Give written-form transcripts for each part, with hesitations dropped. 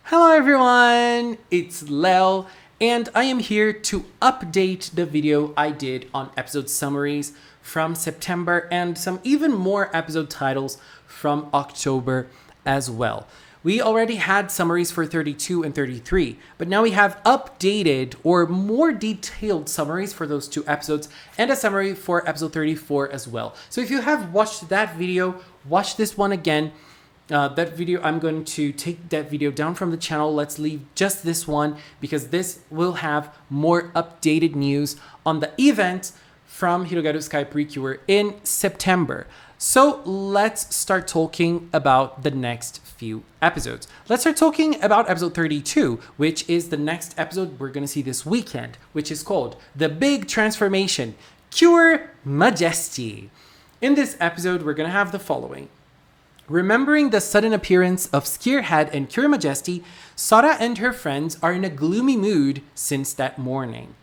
Hello everyone, it's Lel, and I am here to update the video I did on episode summaries from September and some even more episode titles from October as well. We already had summaries for 32 and 33, but now we have updated or more detailed summaries for those two episodes and a summary for episode 34 as well. So if you have watched that video, watch this one again. That video, I'm going to take that video down from the channel. Let's leave just this one because this will have more updated news on the event from HIROGARU SKY PRECURE in September. So let's start talking about the next few episodes. Let's start talking about episode 32, which is the next episode we're going to see this weekend, which is called The Big Transformation, Cure Majesty. In this episode, we're going to have the following. Remembering the sudden appearance of Skeerhead and Cure Majesty, Sora and her friends are in a gloomy mood since that morning.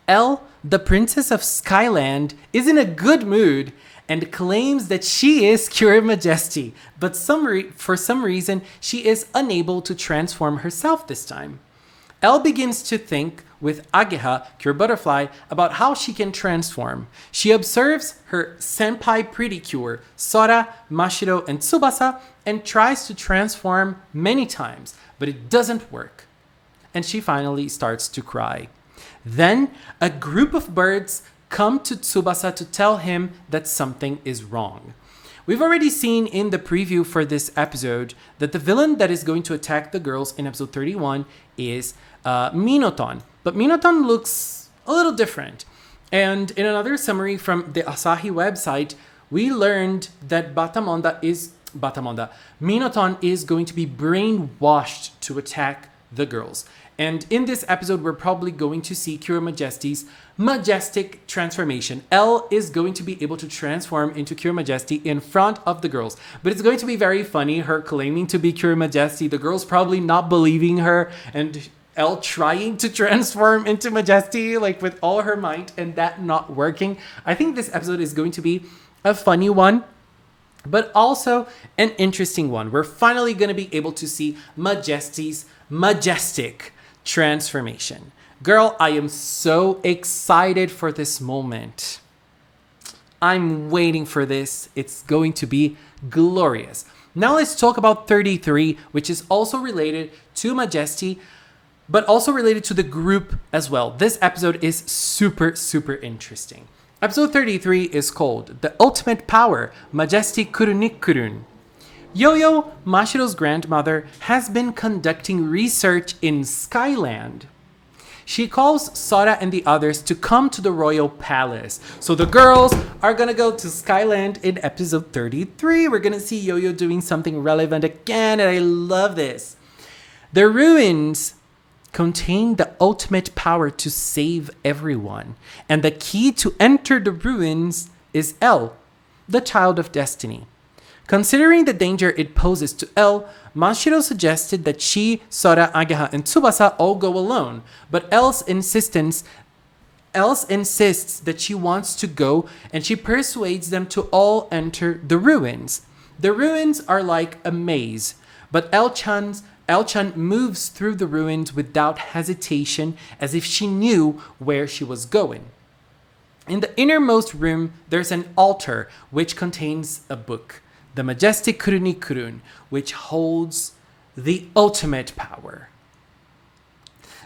Elle, the princess of Skyland, is in a good mood and claims that she is Cure Majesty, but for some reason, she is unable to transform herself this time. Elle begins to think with Ageha, Cure Butterfly, about how she can transform. She observes her senpai Pretty Cure, Sora, Mashiro, and Tsubasa, and tries to transform many times, but it doesn't work. And she finally starts to cry. Then, a group of birds come to Tsubasa to tell him that something is wrong. We've already seen in the preview for this episode that the villain that is going to attack the girls in episode 31 is Minoton. But Minoton looks a little different. And in another summary from the Asahi website, we learned that Minoton is going to be brainwashed to attack the girls. And in this episode, we're probably going to see Cure Majesty's majestic transformation. Elle is going to be able to transform into Cure Majesty in front of the girls. But it's going to be very funny, her claiming to be Cure Majesty, the girls probably not believing her, and Elle trying to transform into Majesty, like with all her might, and that not working. I think this episode is going to be a funny one, but also an interesting one. We're finally going to be able to see Majesty's majestic transformation. Girl, I am so excited for this moment. I'm waiting for this. It's going to be glorious. Now let's talk about 33, which is also related to Majesty, but also related to the group as well. This episode is super, super interesting. Episode 33 is called The Ultimate Power, Majesty Kurunikurun. Yo-Yo, Mashiro's grandmother, has been conducting research in Skyland. She calls Sora and the others to come to the royal palace. So the girls are gonna go to Skyland in episode 33. We're gonna see Yo-Yo doing something relevant again, and I love this. The ruins contain the ultimate power to save everyone, and the key to enter the ruins is Elle, the child of destiny. Considering the danger it poses to Elle, Mashiro suggested that she, Sora, Ageha, and Tsubasa all go alone, but Elle insists that she wants to go, and she persuades them to all enter the ruins. The ruins are like a maze, but Elle-chan moves through the ruins without hesitation, as if she knew where she was going. In the innermost room, there's an altar which contains a book, the Majestic Kurunikurun, which holds the ultimate power.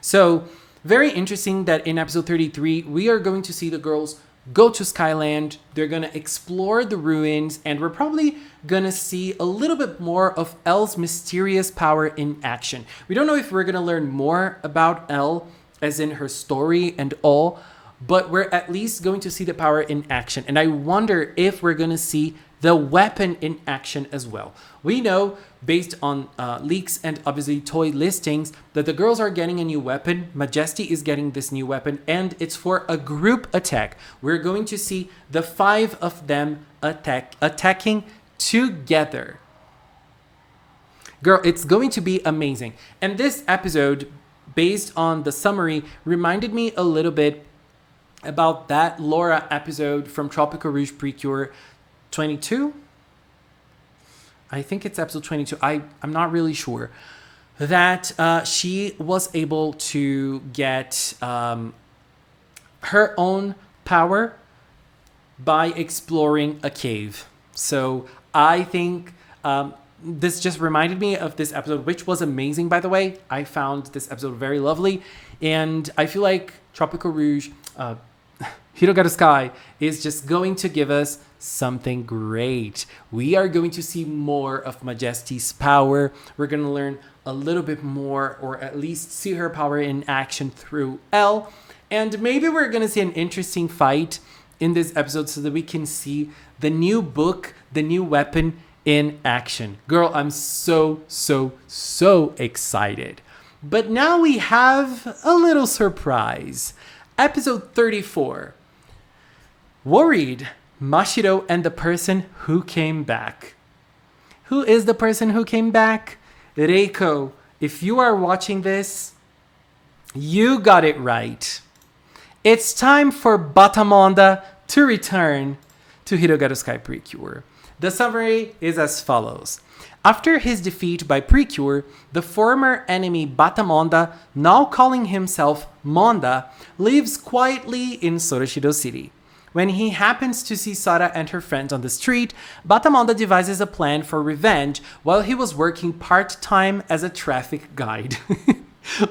So, very interesting that in episode 33, we are going to see the girls go to Skyland. They're going to explore the ruins, and we're probably going to see a little bit more of Elle's mysterious power in action. We don't know if we're going to learn more about Elle, as in her story and all, but we're at least going to see the power in action. And I wonder if we're going to see the weapon in action as well. We know, based on leaks and obviously toy listings, that the girls are getting a new weapon. Majesty is getting this new weapon, and it's for a group attack. We're going to see the 5 of them attacking together. Girl, it's going to be amazing. And this episode, based on the summary, reminded me a little bit about that Laura episode from Tropical Rouge Precure 22. I think it's episode 22. I'm not really sure. that she was able to get her own power by exploring a cave. So I think this just reminded me of this episode, which was amazing, by the way. I found this episode very lovely. And I feel like Tropical Rouge, Hirogaru Sky, is just going to give us something great. We are going to see more of Majesty's power. We're going to learn a little bit more, or at least see her power in action through L. And maybe we're going to see an interesting fight in this episode so that we can see the new book, the new weapon in action. Girl, I'm so excited. But now we have a little surprise. Episode 34. Worried, Mashiro and the person who came back. Who is the person who came back? Reiko, if you are watching this, you got it right. It's time for Batamonda to return to Hirogaru Sky Precure. The summary is as follows. After his defeat by Precure, the former enemy Batamonda, now calling himself Monda, lives quietly in Soroshido City. When he happens to see Sara and her friends on the street, Batamonda devises a plan for revenge while he was working part-time as a traffic guide.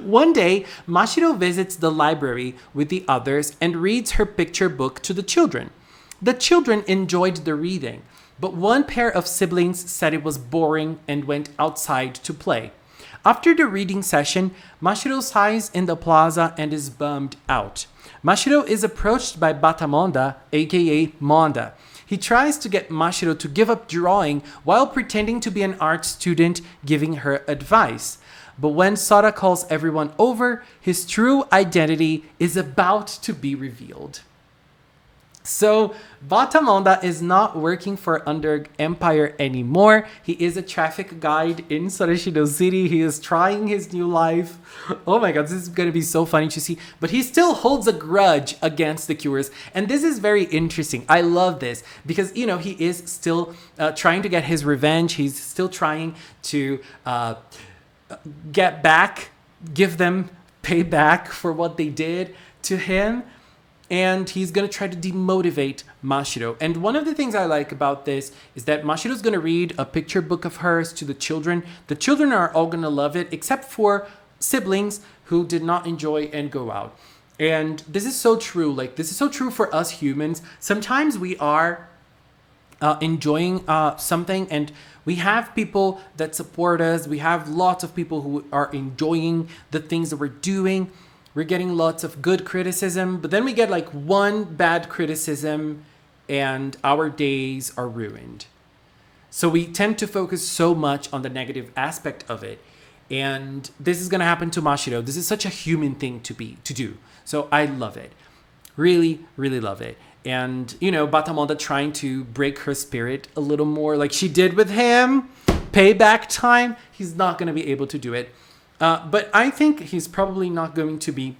One day, Mashiro visits the library with the others and reads her picture book to the children. The children enjoyed the reading, but one pair of siblings said it was boring and went outside to play. After the reading session, Mashiro sighs in the plaza and is bummed out. Mashiro is approached by Batamonda, aka Monda. He tries to get Mashiro to give up drawing while pretending to be an art student giving her advice. But when Sara calls everyone over, his true identity is about to be revealed. So, Batamonda is not working for Under Empire anymore. He is a traffic guide in Soroshido City. He is trying his new life. Oh my god, this is going to be so funny to see. But he still holds a grudge against the Cures. And this is very interesting. I love this because, you know, he is still trying to get his revenge. He's still trying to get back, give them payback for what they did to him. And he's going to try to demotivate Mashiro. And one of the things I like about this is that Mashiro's going to read a picture book of hers to the children. The children are all going to love it, except for siblings who did not enjoy and go out. And this is so true. Like, this is so true for us humans. Sometimes we are enjoying something and we have people that support us. We have lots of people who are enjoying the things that we're doing. We're getting lots of good criticism, but then we get like one bad criticism and our days are ruined. So we tend to focus so much on the negative aspect of it. And this is going to happen to Mashiro. This is such a human thing to do. So I love it. Really, really love it. And, you know, Batamonda trying to break her spirit a little more like she did with him. Payback time. He's not going to be able to do it. But I think he's probably not going to be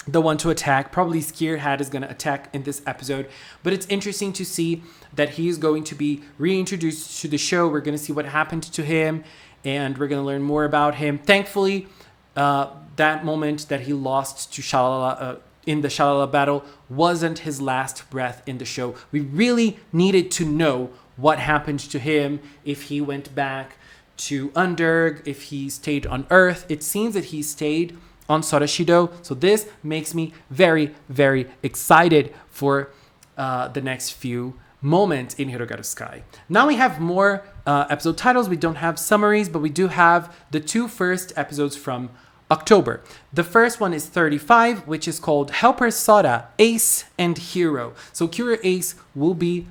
the one to attack. Probably Skeerhat is going to attack in this episode. But it's interesting to see that he's going to be reintroduced to the show. We're going to see what happened to him. And we're going to learn more about him. Thankfully, that moment that he lost to Shalala in the Shalala battle wasn't his last breath in the show. We really needed to know what happened to him, if he went back to Underg, if he stayed on Earth. It seems that he stayed on Soroshido. So this makes me very, very excited for the next few moments in Hirogaru Sky. Now we have more episode titles. We don't have summaries, but we do have the two first episodes from October. The first one is 35, which is called Helper Sora, Ace and Hero. So Cure Ace will be,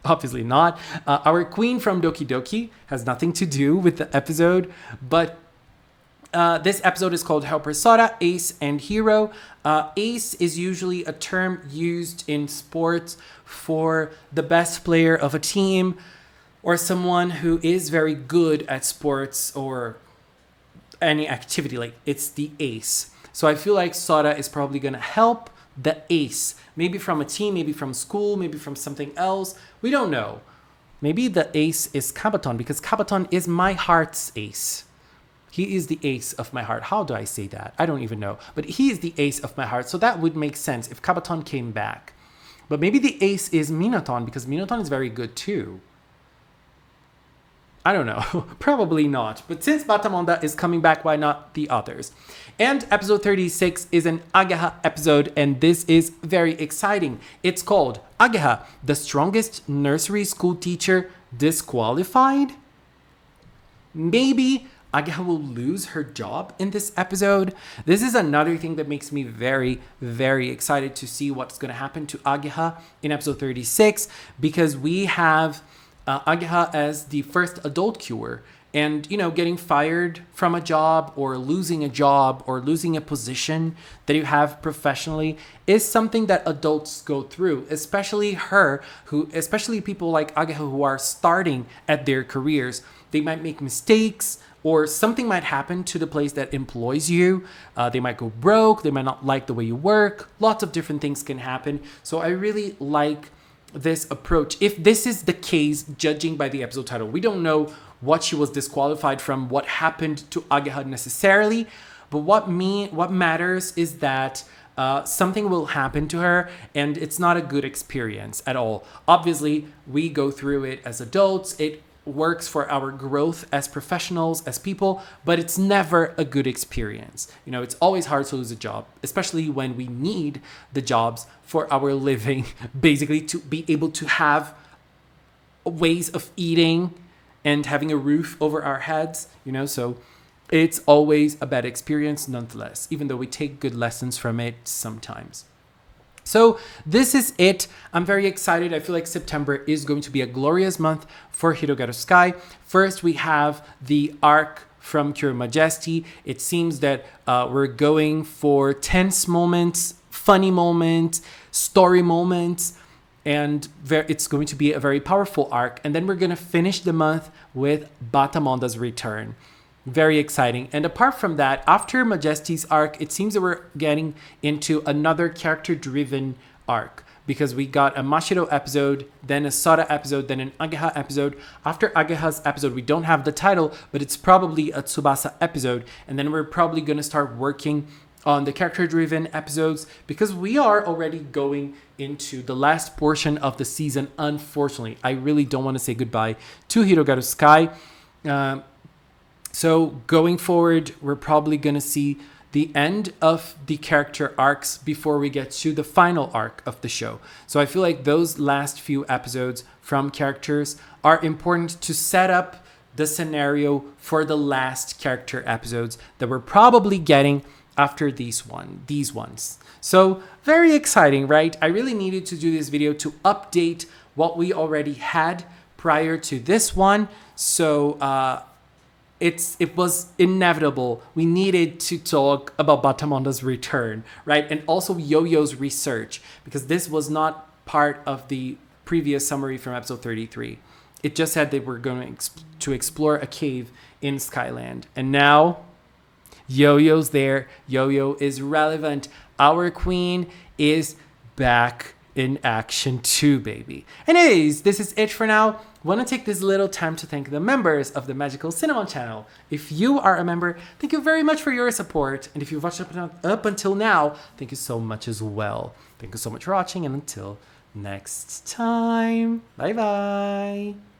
obviously not, our queen from Doki Doki. Has nothing to do with the episode, but this episode is called Helper Sora, Ace and Hero. Ace is usually a term used in sports for the best player of a team or someone who is very good at sports or any activity. Like, it's the ace. So I feel like Sora is probably going to help the ace. Maybe from a team, maybe from school, maybe from something else. We don't know. Maybe the ace is Kabaton, because Kabaton is my heart's ace. He is the ace of my heart. How do I say that? I don't even know. But he is the ace of my heart. So that would make sense if Kabaton came back. But maybe the ace is Minaton, because Minaton is very good too. I don't know. Probably not. But since Batamonda is coming back, why not the others? And episode 36 is an Ageha episode, and this is very exciting. It's called Ageha, the strongest nursery school teacher disqualified? Maybe Ageha will lose her job in this episode. This is another thing that makes me very, very excited to see what's going to happen to Ageha in episode 36, because we have Ageha as the first adult cure. And, you know, getting fired from a job or losing a position that you have professionally is something that adults go through, especially especially people like Ageha who are starting at their careers. They might make mistakes, or something might happen to the place that employs you. They might go broke. They might not like the way you work. Lots of different things can happen. So I really like this approach. If this is the case, judging by the episode title, we don't know what she was disqualified from, what happened to Ageha necessarily, but what matters is that something will happen to her, and it's not a good experience at all. Obviously, we go through it as adults. It works for our growth as professionals, as people, but it's never a good experience. You know, it's always hard to lose a job, especially when we need the jobs for our living, basically to be able to have ways of eating and having a roof over our heads, you know, so it's always a bad experience nonetheless, even though we take good lessons from it sometimes. So this is it. I'm very excited. I feel like September is going to be a glorious month for Hirogaru Sky. First, we have the arc from Cure Majesty. It seems that we're going for tense moments, funny moments, story moments, and it's going to be a very powerful arc. And then we're going to finish the month with Batamonda's return. Very exciting. And apart from that, after Majesty's arc, it seems that we're getting into another character-driven arc, because we got a Mashiro episode, then a Sora episode, then an Ageha episode. After Ageha's episode, we don't have the title, but it's probably a Tsubasa episode. And then we're probably going to start working on the character-driven episodes, because we are already going into the last portion of the season, unfortunately. I really don't want to say goodbye to Hirogaru Sky. So going forward, we're probably going to see the end of the character arcs before we get to the final arc of the show. So I feel like those last few episodes from characters are important to set up the scenario for the last character episodes that we're probably getting after these ones. So very exciting, right? I really needed to do this video to update what we already had prior to this one. So it was inevitable. We needed to talk about Batamonda's return, right? And also Yo-Yo's research, because this was not part of the previous summary from episode 33. It just said that we're going to explore a cave in Skyland. And now Yo-Yo's there. Yo-Yo is relevant. Our queen is back in action too, baby. Anyways, this is it for now. Want to take this little time to thank the members of the Magical Cinema channel. If you are a member, thank you very much for your support. And if you've watched up until now, thank you so much as well. Thank you so much for watching, and until next time, bye bye.